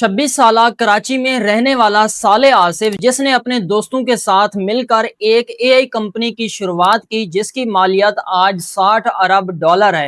26 साला कराची में रहने वाला साले आसिफ, जिसने अपने दोस्तों के साथ मिलकर एक एआई कंपनी की शुरुआत की जिसकी मालियत आज 60 अरब डॉलर है,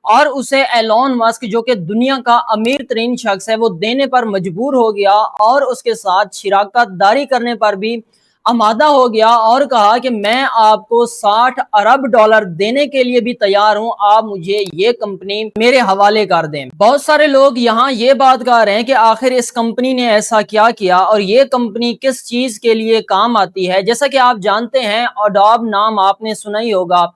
और उसे एलोन मस्क, जो कि दुनिया का अमीर तरीन शख्स है, वो देने पर मजबूर हो गया और उसके साथ शिराकत दारी करने पर भी आमादा हो गया और कहा कि मैं आपको 60 अरब डॉलर देने के लिए भी तैयार हूं, आप मुझे ये कंपनी मेरे हवाले कर दें। बहुत सारे लोग यहाँ ये बात कह रहे हैं कि आखिर इस कंपनी ने ऐसा क्या किया और ये कंपनी किस चीज के लिए काम आती है। जैसा कि आप जानते हैं, अडोब नाम आपने सुना ही होगा।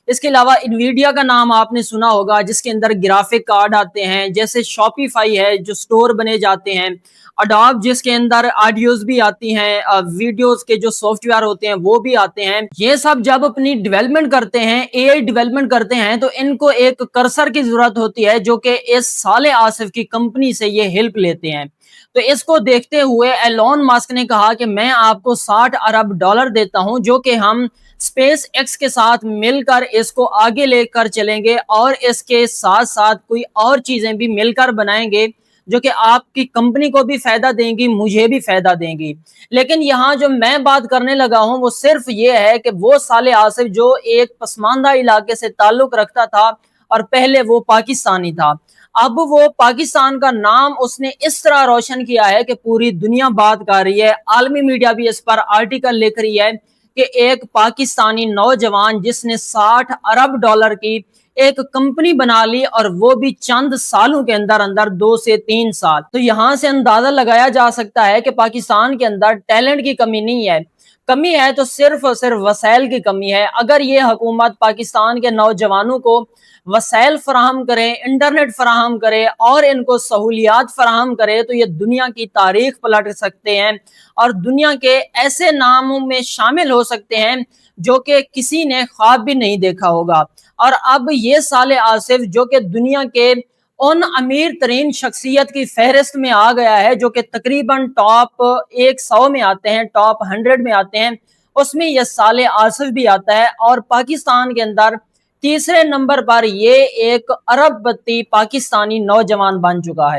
इसके अलावा इनवीडिया का नाम आपने सुना होगा, जिसके अंदर ग्राफिक कार्ड आते हैं। जैसे शॉपिफाई है, जो स्टोर बने जाते हैं। अडोब, जिसके अंदर ऑडियोज भी आती हैं, वीडियोस के जो सॉफ्टवेयर होते हैं वो भी आते हैं। ये सब जब अपनी डेवलपमेंट करते हैं, एआई डेवलपमेंट करते हैं, तो इनको एक कर्सर की जरूरत होती है, जो कि इस साले आसिफ की कंपनी से ये हेल्प लेते हैं। तो इसको देखते हुए एलोन मस्क ने कहा कि मैं आपको 60 अरब डॉलर देता हूं, जो कि हम स्पेस एक्स के साथ मिलकर इसको आगे लेकर चलेंगे और इसके साथ साथ कोई और चीजें भी मिलकर बनाएंगे, जो कि आपकी कंपनी को भी फायदा देंगी, मुझे भी फायदा देंगी। लेकिन यहाँ जो मैं बात करने लगा हूं वो सिर्फ ये है कि वो साले आसिफ जो एक पसमानदा इलाके से ताल्लुक रखता था और पहले वो पाकिस्तानी था, अब वो पाकिस्तान का नाम उसने इस तरह रोशन किया है कि पूरी दुनिया बात कर रही है। आलमी मीडिया भी इस पर आर्टिकल लिख रही है कि एक पाकिस्तानी नौजवान जिसने 60 अरब डॉलर की एक कंपनी बना ली, और वो भी चंद सालों के अंदर अंदर, 2 से 3 साल। तो यहां से अंदाजा लगाया जा सकता है कि पाकिस्तान के अंदर टैलेंट की कमी नहीं है, कमी है तो सिर्फ और सिर्फ वसाइल की कमी है। अगर ये हुकूमत पाकिस्तान के नौजवानों को वसाइल फराहम करे, इंटरनेट फराहम करे और इनको सहूलियात फराहम करे, तो ये दुनिया की तारीख पलट सकते हैं और दुनिया के ऐसे नामों में शामिल हो सकते हैं जो कि किसी ने ख्वाब भी नहीं देखा होगा। और अब ये साले आसिफ, जो कि दुनिया के उन अमीर तरीन शख्सियत की फहरिस्त में आ गया है, जो कि तकरीबन टॉप 100 में आते हैं, टॉप 100 में आते हैं, उसमें यह साले आसिफ भी आता है। और पाकिस्तान के अंदर तीसरे नंबर पर ये एक अरबपति पाकिस्तानी नौजवान बन चुका है।